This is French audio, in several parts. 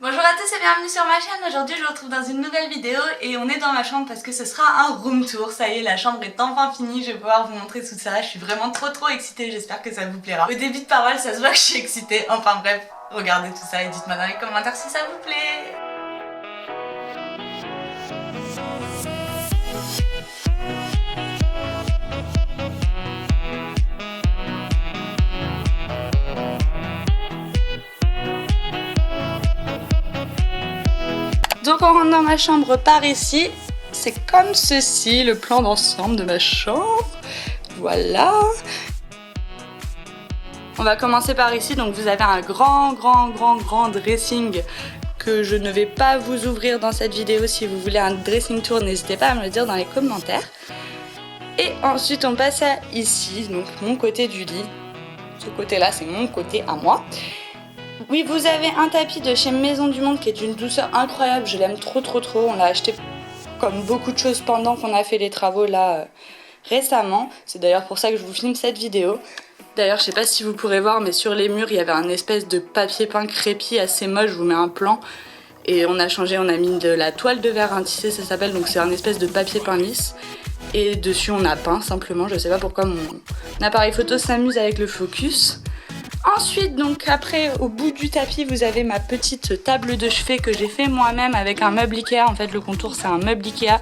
Bonjour à tous et bienvenue sur ma chaîne. Aujourd'hui je vous retrouve dans une nouvelle vidéo et on est dans ma chambre parce que ce sera un room tour. Ça y est, la chambre est enfin finie, je vais pouvoir vous montrer tout ça. Je suis vraiment trop excitée, j'espère que ça vous plaira. Au début de parole ça se voit que je suis excitée. Enfin bref, regardez tout ça et dites-moi dans les commentaires si ça vous plaît. Donc on rentre dans ma chambre par ici. C'est comme ceci le plan d'ensemble de ma chambre. Voilà. On va commencer par ici. Donc vous avez un grand dressing que je ne vais pas vous ouvrir dans cette vidéo. Si vous voulez un dressing tour, n'hésitez pas à me le dire dans les commentaires. Et ensuite on passe à ici, donc mon côté du lit. Ce côté là c'est mon côté à moi. Oui, vous avez un tapis de chez Maison du Monde qui est d'une douceur incroyable, je l'aime trop. On l'a acheté comme beaucoup de choses pendant qu'on a fait les travaux là récemment. C'est d'ailleurs pour ça que je vous filme cette vidéo. D'ailleurs, je sais pas si vous pourrez voir, mais sur les murs il y avait un espèce de papier peint crépi assez moche, je vous mets un plan. Et on a changé, on a mis de la toile de verre, un tissé ça s'appelle, donc c'est un espèce de papier peint lisse. Et dessus on a peint simplement, je sais pas pourquoi mon appareil photo s'amuse avec le focus. Ensuite, donc après, au bout du tapis, vous avez ma petite table de chevet que j'ai fait moi-même avec un meuble Ikea. En fait, le contour, c'est un meuble Ikea.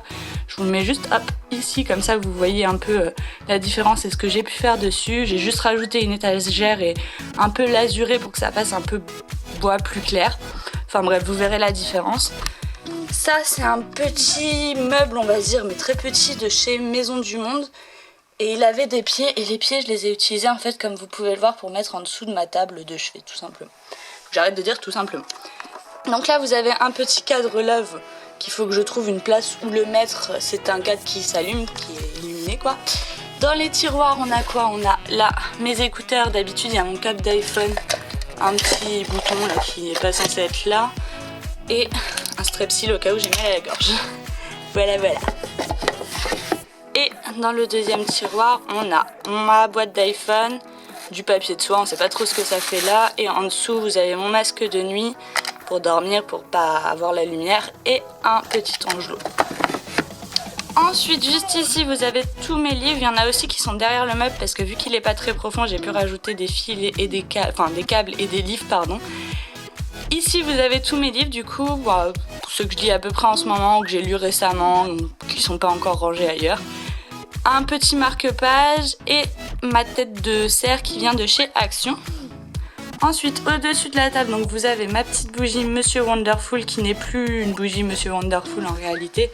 Je vous le mets juste hop, ici, comme ça, vous voyez un peu la différence et ce que j'ai pu faire dessus. J'ai juste rajouté une étagère et un peu l'azuré pour que ça fasse un peu bois plus clair. Enfin bref, vous verrez la différence. Ça, c'est un petit meuble, on va dire, mais très petit, de chez Maison du Monde. Et il avait des pieds, et les pieds je les ai utilisés en fait comme vous pouvez le voir pour mettre en dessous de ma table de chevet tout simplement. J'arrête de dire tout simplement. Donc là vous avez un petit cadre love qu'il faut que je trouve une place où le mettre. C'est un cadre qui s'allume, qui est illuminé quoi. Dans les tiroirs on a quoi? On a là mes écouteurs, d'habitude il y a mon câble d'iPhone, un petit bouton là qui n'est pas censé être là. Et un strepsil au cas où j'ai mal à la gorge. Voilà. Et dans le deuxième tiroir, on a ma boîte d'iPhone, du papier de soie, on ne sait pas trop ce que ça fait là. Et en dessous, vous avez mon masque de nuit pour dormir, pour pas avoir la lumière. Et un petit angelot. Ensuite, juste ici, vous avez tous mes livres. Il y en a aussi qui sont derrière le meuble parce que vu qu'il n'est pas très profond, j'ai pu rajouter des fils et des câbles et des livres, pardon. Ici, vous avez tous mes livres, du coup, ceux que je lis à peu près en ce moment, ou que j'ai lus récemment, qui ne sont pas encore rangés ailleurs. Un petit marque-page et ma tête de cerf qui vient de chez Action. Ensuite, au-dessus de la table, donc vous avez ma petite bougie Monsieur Wonderful qui n'est plus une bougie Monsieur Wonderful en réalité.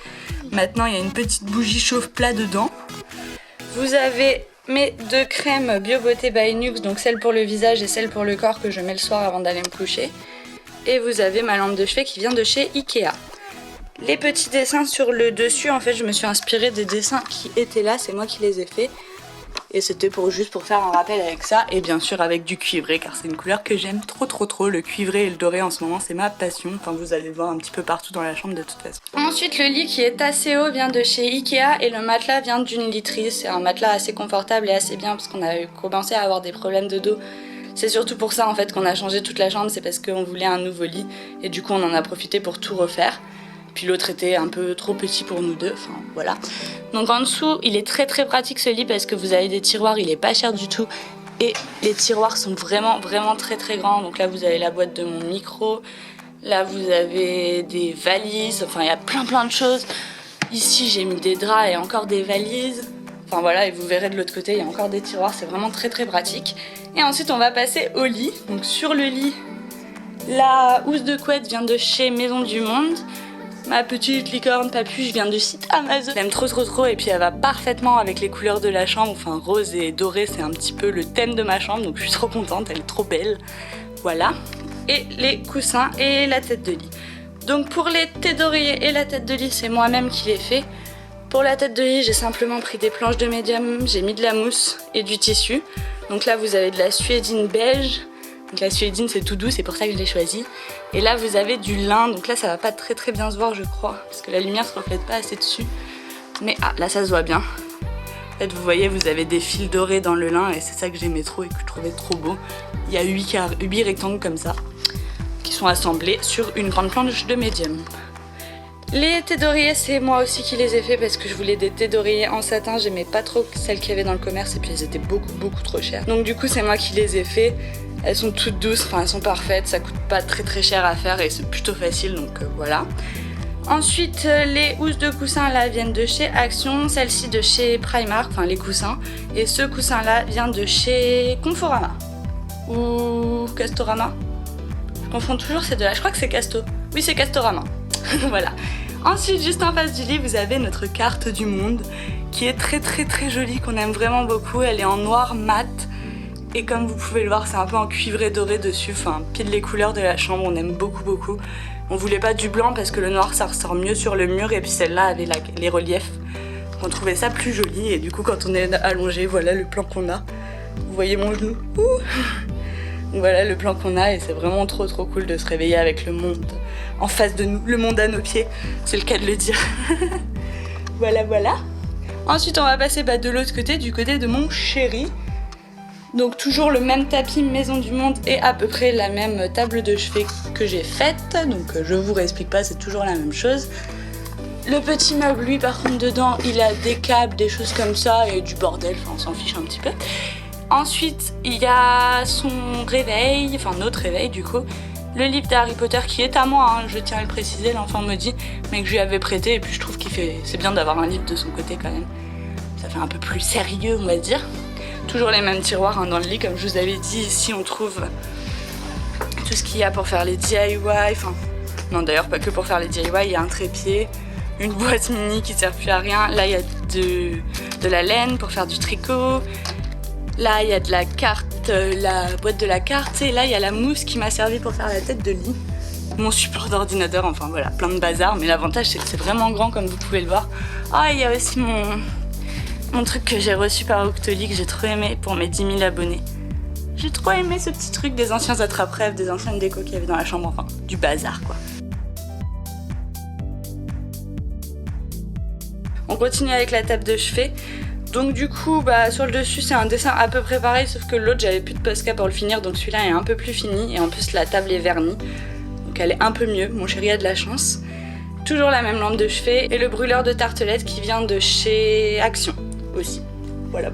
Maintenant, il y a une petite bougie chauffe-plat dedans. Vous avez mes deux crèmes Bio Beauté by Nux, donc celle pour le visage et celle pour le corps que je mets le soir avant d'aller me coucher. Et vous avez ma lampe de chevet qui vient de chez Ikea. Les petits dessins sur le dessus, en fait je me suis inspirée des dessins qui étaient là, c'est moi qui les ai faits. Et c'était juste pour faire un rappel avec ça, et bien sûr avec du cuivré, car c'est une couleur que j'aime trop. Le cuivré et le doré en ce moment, c'est ma passion. Enfin vous allez le voir un petit peu partout dans la chambre de toute façon. Ensuite le lit qui est assez haut vient de chez Ikea, et le matelas vient d'une literie. C'est un matelas assez confortable et assez bien, parce qu'on a commencé à avoir des problèmes de dos. C'est surtout pour ça en fait qu'on a changé toute la chambre, c'est parce qu'on voulait un nouveau lit, et du coup on en a profité pour tout refaire. Puis l'autre était un peu trop petit pour nous deux, enfin voilà. Donc en dessous, il est très pratique ce lit parce que vous avez des tiroirs, il est pas cher du tout. Et les tiroirs sont vraiment très grands. Donc là vous avez la boîte de mon micro, là vous avez des valises, enfin il y a plein de choses. Ici j'ai mis des draps et encore des valises. Enfin voilà, et vous verrez de l'autre côté, il y a encore des tiroirs, c'est vraiment très pratique. Et ensuite on va passer au lit. Donc sur le lit, la housse de couette vient de chez Maison du Monde. Ma petite licorne papuche vient du site Amazon. J'aime trop et puis elle va parfaitement avec les couleurs de la chambre. Enfin rose et doré, c'est un petit peu le thème de ma chambre, donc je suis trop contente, elle est trop belle. Voilà. Et les coussins et la tête de lit. Donc pour les têtes d'oreiller et la tête de lit, c'est moi-même qui les fais. Pour la tête de lit, j'ai simplement pris des planches de médium, j'ai mis de la mousse et du tissu. Donc là vous avez de la suédine beige. Donc la suédine c'est tout doux, c'est pour ça que je l'ai choisi. Et là vous avez du lin, donc là ça va pas très bien se voir je crois, parce que la lumière se reflète pas assez dessus. Mais là ça se voit bien. En fait vous voyez, vous avez des fils dorés dans le lin et c'est ça que j'aimais trop et que je trouvais trop beau. Il y a 8 rectangles comme ça, qui qui sont assemblés sur une grande planche de médium. Les thés d'oreiller, c'est moi aussi qui les ai fait parce que je voulais des thés d'oreiller en satin. J'aimais pas trop celles qu'il y avait dans le commerce et puis elles étaient beaucoup trop chères. Donc du coup c'est moi qui les ai fait. Elles sont toutes douces, enfin elles sont parfaites, ça coûte pas très cher à faire et c'est plutôt facile, donc voilà. Ensuite les housses de coussins là viennent de chez Action, celle-ci de chez Primark, enfin les coussins. Et ce coussin là vient de chez Conforama ou Castorama. Je confonds toujours ces deux là, je crois que c'est Casto. Oui c'est Castorama, voilà. Ensuite, juste en face du lit, vous avez notre carte du monde qui est très jolie, qu'on aime vraiment beaucoup. Elle est en noir mat et comme vous pouvez le voir, c'est un peu en cuivré doré dessus. Enfin, pile les couleurs de la chambre, on aime beaucoup. On voulait pas du blanc parce que le noir ça ressort mieux sur le mur et puis celle-là avait les reliefs. On trouvait ça plus joli et du coup, quand on est allongé, voilà le plan qu'on a. Vous voyez mon genou? Voilà le plan qu'on a et c'est vraiment trop cool de se réveiller avec le monde en face de nous, le monde à nos pieds, c'est le cas de le dire. Voilà. Ensuite on va passer de l'autre côté, du côté de mon chéri. Donc toujours le même tapis Maison du Monde et à peu près la même table de chevet que j'ai faite. Donc je vous réexplique pas, c'est toujours la même chose. Le petit meuble, lui par contre dedans, il a des câbles, des choses comme ça et du bordel, enfin on s'en fiche un petit peu. Ensuite, il y a son réveil, enfin notre réveil du coup, le livre d'Harry Potter qui est à moi, hein, je tiens à le préciser, l'enfant maudit, mais que je lui avais prêté et puis je trouve c'est bien d'avoir un livre de son côté quand même. Ça fait un peu plus sérieux on va dire. Toujours les mêmes tiroirs hein, dans le lit comme je vous avais dit, ici on trouve tout ce qu'il y a pour faire les DIY, enfin non d'ailleurs pas que pour faire les DIY, il y a un trépied, une boîte mini qui sert plus à rien, là il y a de la laine pour faire du tricot. Là, il y a de la carte, la boîte de la carte, et là, il y a la mousse qui m'a servi pour faire la tête de lit. Mon support d'ordinateur, enfin voilà, plein de bazar, mais l'avantage c'est que c'est vraiment grand comme vous pouvez le voir. Ah, il y a aussi mon truc que j'ai reçu par Octoly, que j'ai trop aimé pour mes 10 000 abonnés. J'ai trop aimé ce petit truc des anciens attrape-rêves, des anciennes décos qu'il y avait dans la chambre, enfin, du bazar quoi. On continue avec la table de chevet. Donc du coup, sur le dessus, c'est un dessin à peu près pareil, sauf que l'autre, j'avais plus de Posca pour le finir, donc celui-là est un peu plus fini, et en plus la table est vernie, donc elle est un peu mieux, mon chéri a de la chance. Toujours la même lampe de chevet, et le brûleur de tartelettes qui vient de chez Action, aussi. Voilà.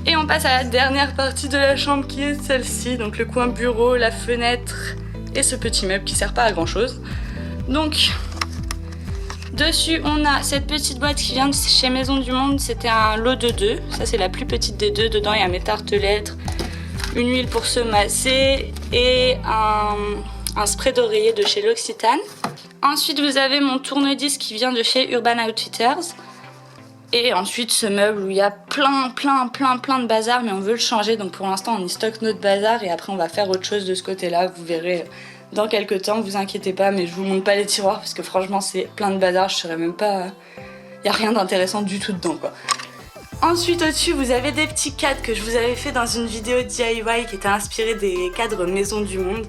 Et on passe à la dernière partie de la chambre, qui est celle-ci, donc le coin bureau, la fenêtre, et ce petit meuble qui sert pas à grand-chose. Donc... dessus, on a cette petite boîte qui vient de chez Maison du Monde. C'était un lot de 2. Ça, c'est la plus petite des 2. Dedans, il y a mes tartelettes, une huile pour se masser et un spray d'oreiller de chez L'Occitane. Ensuite, vous avez mon tourne-disque qui vient de chez Urban Outfitters. Et ensuite, ce meuble où il y a plein de bazar, mais on veut le changer. Donc, pour l'instant, on y stocke notre bazar et après, on va faire autre chose de ce côté-là. Vous verrez... dans quelques temps, vous inquiétez pas, mais je vous montre pas les tiroirs parce que franchement c'est plein de bazar, je saurais même pas, y a rien d'intéressant du tout dedans quoi. Ensuite au-dessus vous avez des petits cadres que je vous avais fait dans une vidéo DIY qui était inspirée des cadres Maison du Monde.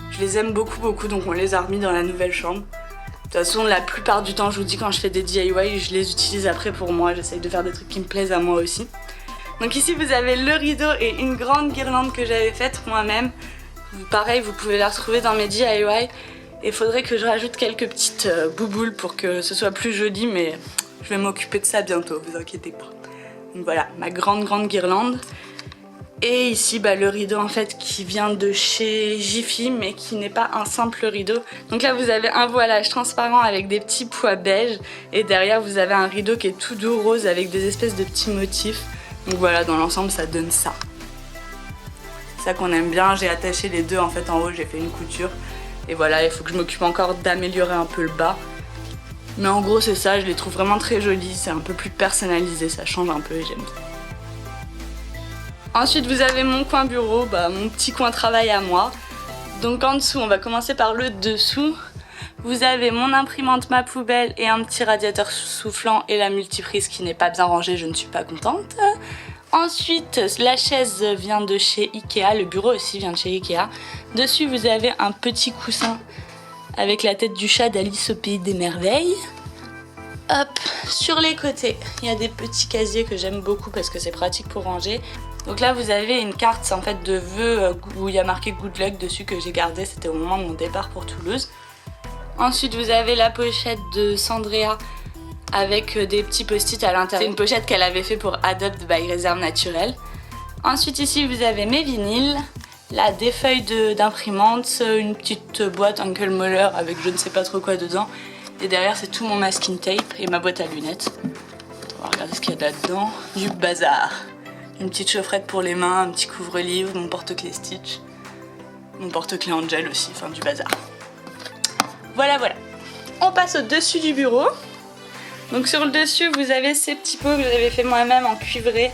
Je les aime beaucoup donc on les a remis dans la nouvelle chambre. De toute façon la plupart du temps je vous dis quand je fais des DIY je les utilise après pour moi, j'essaye de faire des trucs qui me plaisent à moi aussi. Donc ici vous avez le rideau et une grande guirlande que j'avais faite moi-même. Pareil, vous pouvez la retrouver dans mes DIY et il faudrait que je rajoute quelques petites bouboules pour que ce soit plus joli, mais je vais m'occuper de ça bientôt, vous inquiétez pas. Donc voilà, ma grande guirlande. Et ici, le rideau en fait qui vient de chez Jiffy, mais qui n'est pas un simple rideau. Donc là, vous avez un voilage transparent avec des petits pois beige et derrière, vous avez un rideau qui est tout doux rose avec des espèces de petits motifs. Donc voilà, dans l'ensemble, ça donne ça. Ça qu'on aime bien, j'ai attaché les deux en fait en haut, j'ai fait une couture et voilà, il faut que je m'occupe encore d'améliorer un peu le bas, mais en gros c'est ça, je les trouve vraiment très jolis, c'est un peu plus personnalisé, ça change un peu et j'aime bien. Ensuite vous avez mon coin bureau, mon petit coin travail à moi. Donc en dessous, on va commencer par le dessous. Vous avez mon imprimante, ma poubelle et un petit radiateur soufflant et la multiprise qui n'est pas bien rangée, je ne suis pas contente. Ensuite, la chaise vient de chez Ikea, le bureau aussi vient de chez Ikea. Dessus, vous avez un petit coussin avec la tête du chat d'Alice au Pays des Merveilles. Hop, sur les côtés, il y a des petits casiers que j'aime beaucoup parce que c'est pratique pour ranger. Donc là vous avez une carte en fait de vœux où il y a marqué Good Luck dessus que j'ai gardé, c'était au moment de mon départ pour Toulouse. Ensuite vous avez la pochette de Sandrea avec des petits post-it à l'intérieur. C'est une pochette qu'elle avait fait pour Adopt by Réserve Naturelle. Ensuite ici vous avez mes vinyles, là des feuilles d'imprimante, une petite boîte Uncle Moller avec je ne sais pas trop quoi dedans. Et derrière c'est tout mon masking tape et ma boîte à lunettes. On va regarder ce qu'il y a là-dedans. Du bazar. Une petite chaufferette pour les mains, un petit couvre-livre, mon porte-clés Stitch. Mon porte-clés Angel aussi, enfin du bazar. Voilà. On passe au dessus du bureau. Donc sur le dessus vous avez ces petits pots que j'avais fait moi-même en cuivré.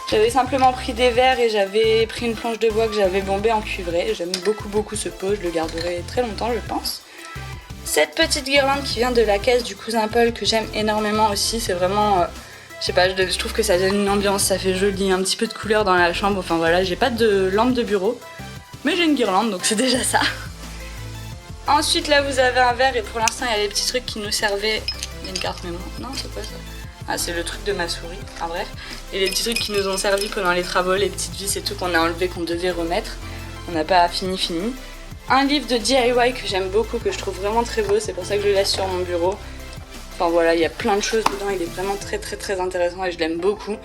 J'avais simplement pris des verres et j'avais pris une planche de bois que j'avais bombée en cuivré. J'aime beaucoup ce pot, je le garderai très longtemps je pense. Cette petite guirlande qui vient de la caisse du cousin Paul que j'aime énormément aussi, c'est vraiment... je sais pas, je trouve que ça donne une ambiance, ça fait joli, un petit peu de couleur dans la chambre, enfin voilà, j'ai pas de lampe de bureau, mais j'ai une guirlande donc c'est déjà ça. Ensuite là vous avez un verre et pour l'instant il y a des petits trucs qui nous servaient, il y a une carte mémoire, non c'est quoi ça? Ah c'est le truc de ma souris, enfin bref, et les petits trucs qui nous ont servi pendant les travaux, les petites vis et tout qu'on a enlevé, qu'on devait remettre, on n'a pas fini. Un livre de DIY que j'aime beaucoup, que je trouve vraiment très beau, c'est pour ça que je le laisse sur mon bureau. Enfin voilà, il y a plein de choses dedans, il est vraiment très intéressant et je l'aime beaucoup.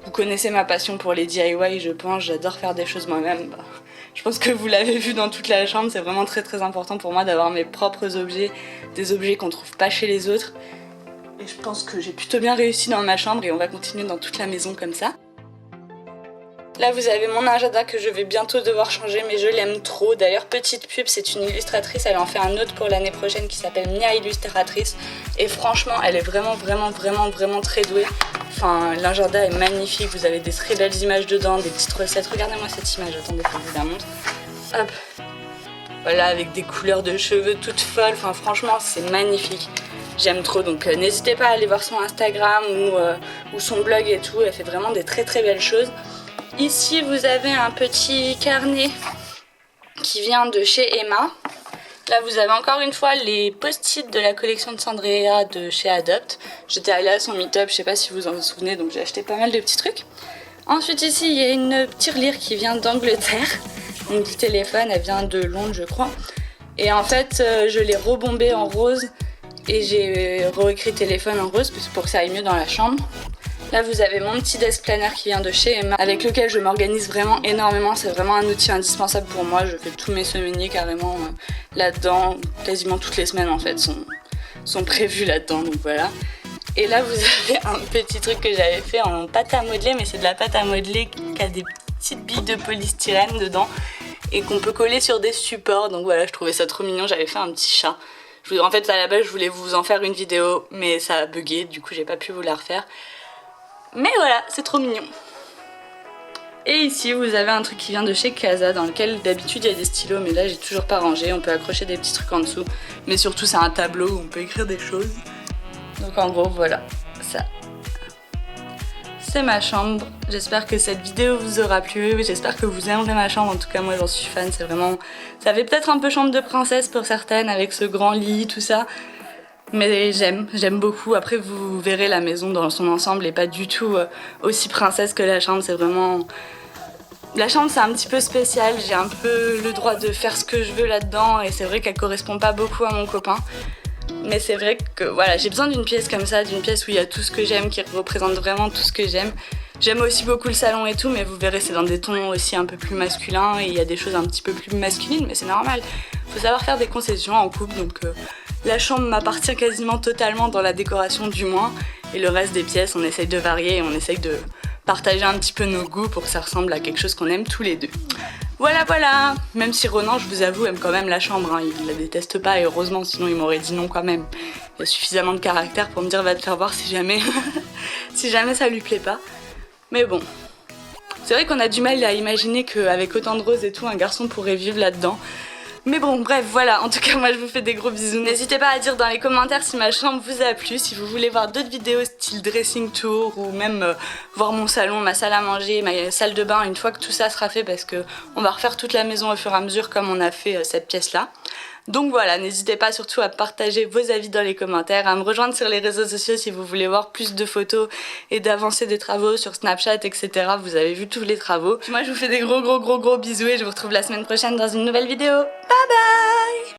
Vous connaissez ma passion pour les DIY, je pense, j'adore faire des choses moi-même. Je pense que vous l'avez vu dans toute la chambre, c'est vraiment très important pour moi d'avoir mes propres objets, des objets qu'on trouve pas chez les autres. Et je pense que j'ai plutôt bien réussi dans ma chambre et on va continuer dans toute la maison comme ça. Là vous avez mon agenda que je vais bientôt devoir changer mais je l'aime trop. D'ailleurs petite pub, c'est une illustratrice, elle en fait un autre pour l'année prochaine qui s'appelle Mia Illustratrice. Et franchement elle est vraiment très douée. Enfin l'agenda est magnifique, vous avez des très belles images dedans, des petites recettes. Regardez-moi cette image, attendez que je vous la montre. Hop. Voilà, avec des couleurs de cheveux toutes folles, enfin franchement c'est magnifique. J'aime trop, donc n'hésitez pas à aller voir son Instagram ou son blog et tout, elle fait vraiment des très belles choses. Ici vous avez un petit carnet qui vient de chez Emma. Là vous avez encore une fois les post-it de la collection de Sandrea de chez Adopt. J'étais allée à son meet-up, je sais pas si vous en souvenez, donc j'ai acheté pas mal de petits trucs. Ensuite ici il y a une tirelire qui vient d'Angleterre. Donc du téléphone, elle vient de Londres je crois. Et en fait je l'ai rebombée en rose et j'ai réécrit téléphone en rose pour que ça aille mieux dans la chambre. Là vous avez mon petit desk planner qui vient de chez Emma avec lequel je m'organise vraiment énormément, c'est vraiment un outil indispensable pour moi, je fais tous mes semainiers carrément là-dedans, quasiment toutes les semaines en fait sont prévues là-dedans, donc voilà. Et là vous avez un petit truc que j'avais fait en pâte à modeler, mais c'est de la pâte à modeler qui a des petites billes de polystyrène dedans et qu'on peut coller sur des supports, donc voilà je trouvais ça trop mignon, j'avais fait un petit chat. En fait à la base je voulais vous en faire une vidéo mais ça a bugué, du coup j'ai pas pu vous la refaire. Mais voilà, c'est trop mignon. Et ici vous avez un truc qui vient de chez Casa dans lequel d'habitude il y a des stylos mais là j'ai toujours pas rangé, on peut accrocher des petits trucs en dessous. Mais surtout c'est un tableau où on peut écrire des choses. Donc en gros voilà, ça. C'est ma chambre, j'espère que cette vidéo vous aura plu, j'espère que vous aimerez ma chambre, en tout cas moi j'en suis fan, c'est vraiment... Ça fait peut-être un peu chambre de princesse pour certaines avec ce grand lit, tout ça. Mais j'aime beaucoup. Après vous verrez la maison dans son ensemble est pas du tout aussi princesse que la chambre, c'est vraiment... La chambre c'est un petit peu spécial, j'ai un peu le droit de faire ce que je veux là-dedans et c'est vrai qu'elle correspond pas beaucoup à mon copain. Mais c'est vrai que voilà, j'ai besoin d'une pièce comme ça, d'une pièce où il y a tout ce que j'aime, qui représente vraiment tout ce que j'aime. J'aime aussi beaucoup le salon et tout, mais vous verrez c'est dans des tons aussi un peu plus masculins et il y a des choses un petit peu plus masculines, mais c'est normal. Faut savoir faire des concessions en couple, donc la chambre m'appartient quasiment totalement dans la décoration du moins. Et le reste des pièces, on essaye de varier et on essaye de partager un petit peu nos goûts pour que ça ressemble à quelque chose qu'on aime tous les deux. Voilà, même si Ronan, je vous avoue, aime quand même la chambre, hein. Il la déteste pas et heureusement, sinon il m'aurait dit non quand même. Il a suffisamment de caractère pour me dire va te faire voir si jamais, si jamais ça lui plaît pas. Mais bon, c'est vrai qu'on a du mal à imaginer qu'avec autant de roses et tout, un garçon pourrait vivre là-dedans. Mais bon, bref, voilà, en tout cas moi je vous fais des gros bisous. N'hésitez pas à dire dans les commentaires si ma chambre vous a plu, si vous voulez voir d'autres vidéos style dressing tour ou même voir mon salon, ma salle à manger, ma salle de bain une fois que tout ça sera fait parce que on va refaire toute la maison au fur et à mesure comme on a fait cette pièce là. Donc voilà, n'hésitez pas surtout à partager vos avis dans les commentaires, à me rejoindre sur les réseaux sociaux si vous voulez voir plus de photos et d'avancées des travaux sur Snapchat, etc. Vous avez vu tous les travaux. Moi je vous fais des gros bisous et je vous retrouve la semaine prochaine dans une nouvelle vidéo. Bye bye!